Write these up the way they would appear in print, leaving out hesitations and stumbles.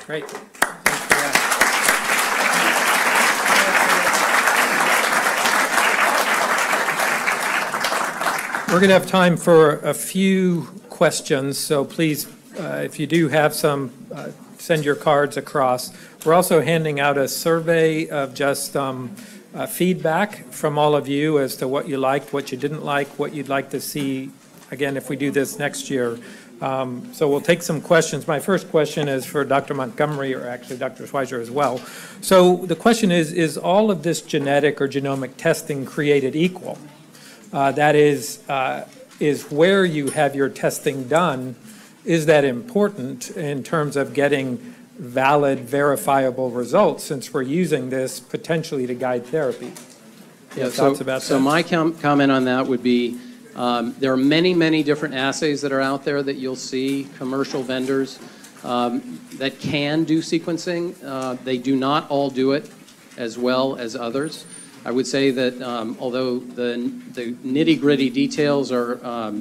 Great. Thanks for that. We're going to have time for a few questions, so please, if you do have some, send your cards across. We're also handing out a survey of just feedback from all of you as to what you liked, what you didn't like, what you'd like to see, again, if we do this next year. So we'll take some questions. My first question is for Dr. Montgomery, or actually Dr. Schweizer as well. So the question is all of this genetic or genomic testing created equal? That is where you have your testing done, is that important in terms of getting valid, verifiable results, since we're using this potentially to guide therapy? Yeah, so my comment on that would be, there are many, many different assays that are out there that you'll see, commercial vendors that can do sequencing. They do not all do it as well as others. I would say that although the nitty-gritty details are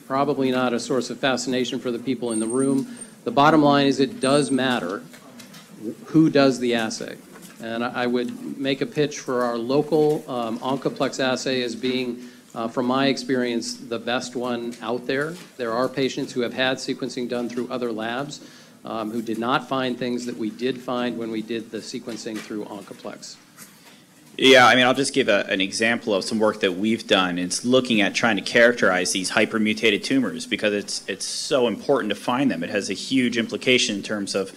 probably not a source of fascination for the people in the room, the bottom line is it does matter who does the assay. And I would make a pitch for our local Oncoplex assay as being, from my experience, the best one out there. There are patients who have had sequencing done through other labs who did not find things that we did find when we did the sequencing through Oncoplex. Yeah, I mean, I'll just give an example of some work that we've done. It's looking at trying to characterize these hypermutated tumors because it's so important to find them. It has a huge implication in terms of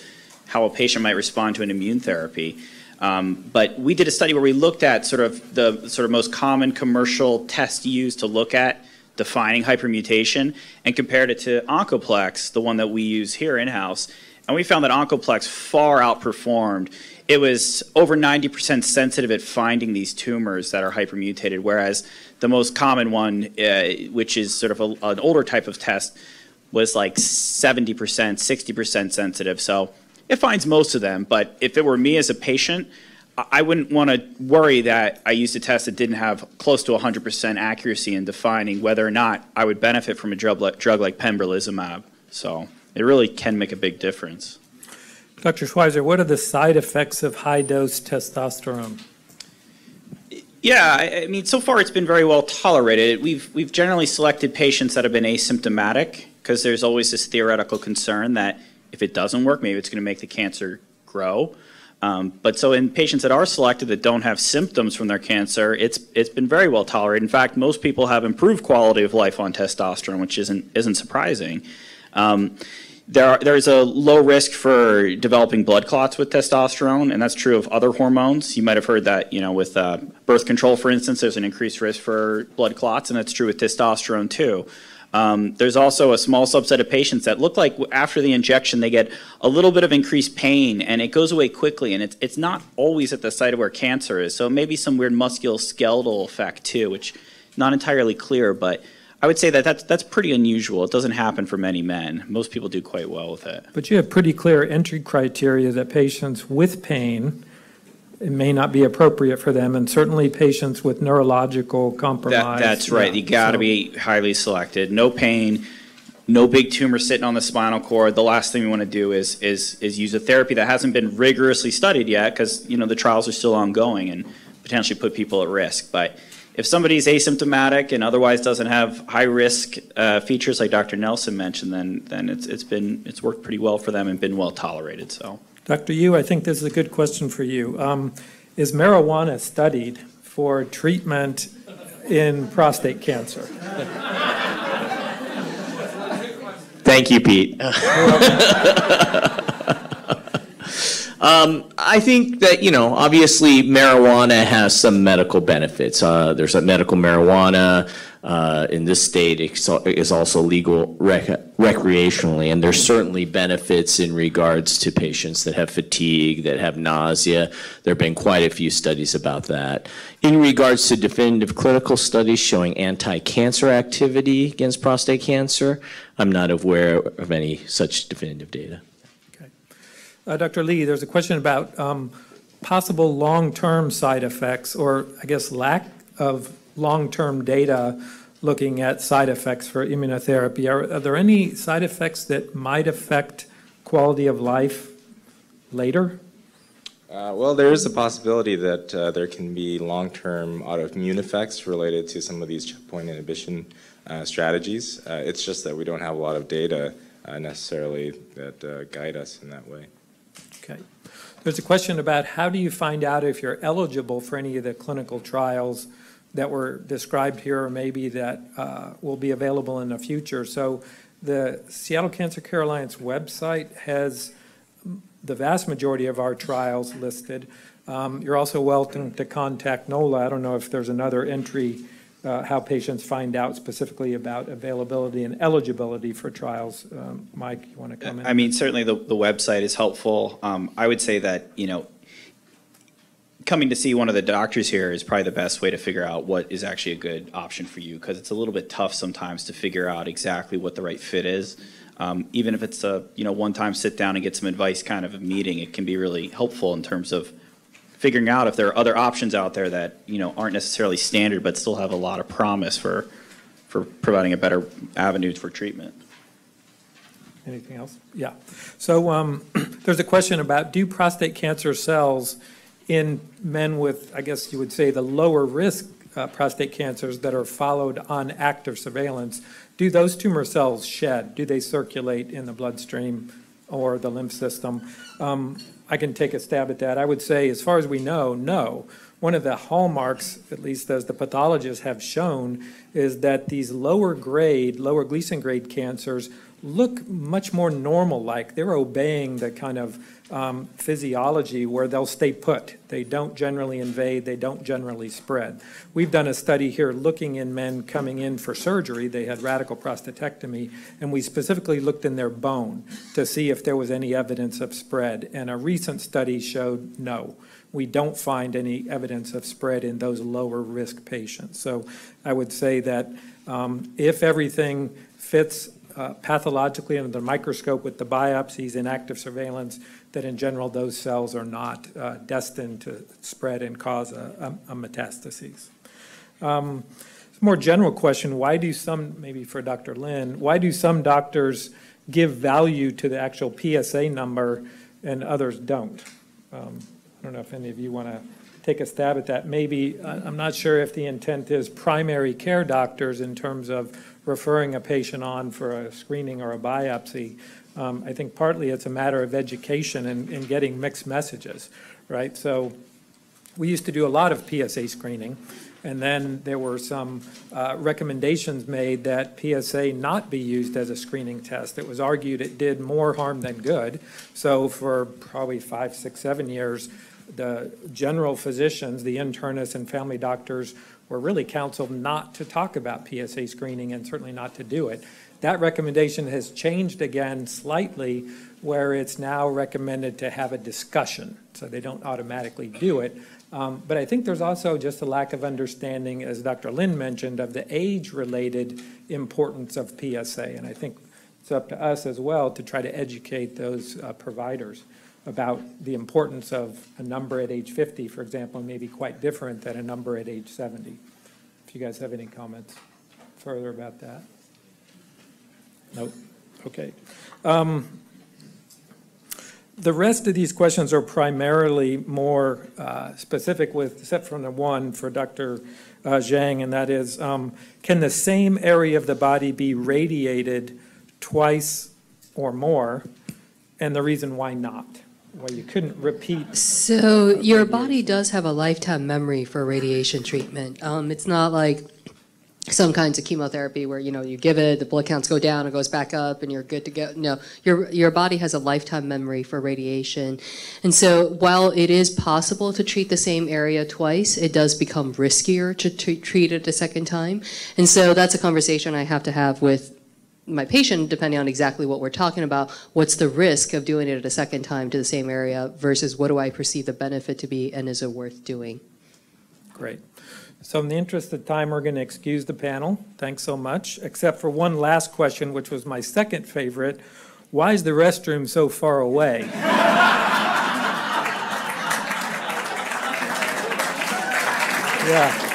how a patient might respond to an immune therapy. But we did a study where we looked at the most common commercial test used to look at defining hypermutation and compared it to Oncoplex, the one that we use here in-house. And we found that Oncoplex far outperformed. It was over 90% sensitive at finding these tumors that are hypermutated, whereas the most common one, which is sort of an older type of test, was like 70%, 60% sensitive. So it finds most of them, but if it were me as a patient, I wouldn't want to worry that I used a test that didn't have close to 100% accuracy in defining whether or not I would benefit from a drug like pembrolizumab. So it really can make a big difference. Dr. Schweizer, what are the side effects of high-dose testosterone? Yeah, I mean, so far it's been very well tolerated. We've generally selected patients that have been asymptomatic because there's always this theoretical concern that if it doesn't work, maybe it's going to make the cancer grow. But so in patients that are selected that don't have symptoms from their cancer, it's been very well tolerated. In fact, most people have improved quality of life on testosterone, which isn't surprising. There's a low risk for developing blood clots with testosterone, and that's true of other hormones. You might have heard that, with birth control, for instance, there's an increased risk for blood clots, and that's true with testosterone too. There's also a small subset of patients that look like after the injection they get a little bit of increased pain, and it goes away quickly, and it's not always at the site of where cancer is. So maybe some weird musculoskeletal effect too, which not entirely clear, but I would say that's pretty unusual. It doesn't happen for many men. Most people do quite well with it. But you have pretty clear entry criteria that patients with pain, it may not be appropriate for them, and certainly patients with neurological compromise. That's right. You got to be highly selected. No pain, no big tumor sitting on the spinal cord. The last thing we want to do is use a therapy that hasn't been rigorously studied yet because the trials are still ongoing and potentially put people at risk. But if somebody's asymptomatic and otherwise doesn't have high-risk features like Dr. Nelson mentioned, then it's worked pretty well for them and been well tolerated. So, Dr. Yu, I think this is a good question for you. Is marijuana studied for treatment in prostate cancer? Thank you, Pete. I think that, obviously marijuana has some medical benefits. There's a medical marijuana in this state is also legal recreationally, and there's certainly benefits in regards to patients that have fatigue, that have nausea. There have been quite a few studies about that. In regards to definitive clinical studies showing anti-cancer activity against prostate cancer, I'm not aware of any such definitive data. Dr. Lee, there's a question about possible long-term side effects, or I guess lack of long-term data looking at side effects for immunotherapy. Are there any side effects that might affect quality of life later? Well, there is a possibility that there can be long-term autoimmune effects related to some of these checkpoint inhibition strategies. It's just that we don't have a lot of data necessarily that guide us in that way. Okay. There's a question about how do you find out if you're eligible for any of the clinical trials that were described here, or maybe that will be available in the future. So the Seattle Cancer Care Alliance website has the vast majority of our trials listed. You're also welcome to contact NOLA. I don't know if there's another entry, how patients find out specifically about availability and eligibility for trials. Mike, you want to comment? I mean, certainly the website is helpful. I would say that, you know, coming to see one of the doctors here is probably the best way to figure out what is actually a good option for you, because it's a little bit tough sometimes to figure out exactly what the right fit is. Even if it's a, you know, one-time sit down and get some advice kind of a meeting, it can be really helpful in terms of figuring out if there are other options out there that, you know, aren't necessarily standard but still have a lot of promise for providing a better avenue for treatment. Anything else? Yeah. So there's a question about, do prostate cancer cells in men with, I guess you would say, the lower risk prostate cancers that are followed on active surveillance, do those tumor cells shed? Do they circulate in the bloodstream or the lymph system? I can take a stab at that. I would say, as far as we know, no. One of the hallmarks, at least as the pathologists have shown, is that these lower Gleason grade cancers look much more normal-like. They're obeying the kind of physiology where they'll stay put. They don't generally invade. They don't generally spread. We've done a study here looking in men coming in for surgery. They had radical prostatectomy, and we specifically looked in their bone to see if there was any evidence of spread. And a recent study showed no. We don't find any evidence of spread in those lower risk patients. So I would say that if everything fits pathologically under the microscope with the biopsies and active surveillance, that in general those cells are not destined to spread and cause a metastases. More general question, why do some, maybe for Dr. Lin, why do some doctors give value to the actual PSA number and others don't? I don't know if any of you want to take a stab at that. Maybe, I'm not sure if the intent is primary care doctors in terms of referring a patient on for a screening or a biopsy. I think partly it's a matter of education and getting mixed messages, right? So we used to do a lot of PSA screening, and then there were some recommendations made that PSA not be used as a screening test. It was argued it did more harm than good. So for probably 5, 6, 7 years, the general physicians, the internists and family doctors were really counseled not to talk about PSA screening and certainly not to do it. That recommendation has changed again slightly, where it's now recommended to have a discussion, so they don't automatically do it. But I think there's also just a lack of understanding, as Dr. Lin mentioned, of the age-related importance of PSA. And I think it's up to us as well to try to educate those providers about the importance of a number at age 50, for example, may be quite different than a number at age 70. If you guys have any comments further about that. Nope. Okay. The rest of these questions are primarily more specific with, except from the one for Dr. Zhang, and that is, can the same area of the body be radiated twice or more, and the reason why not? Why you couldn't repeat? So your body does have a lifetime memory for radiation treatment. It's not like some kinds of chemotherapy where, you know, you give it, the blood counts go down, it goes back up, and you're good to go. No, your body has a lifetime memory for radiation. And so while it is possible to treat the same area twice, it does become riskier to treat it a second time. And so that's a conversation I have to have with my patient, depending on exactly what we're talking about. What's the risk of doing it a second time to the same area versus what do I perceive the benefit to be, and is it worth doing? Great. So in the interest of time, we're going to excuse the panel. Thanks so much, except for one last question, which was my second favorite. Why is the restroom so far away? Yeah.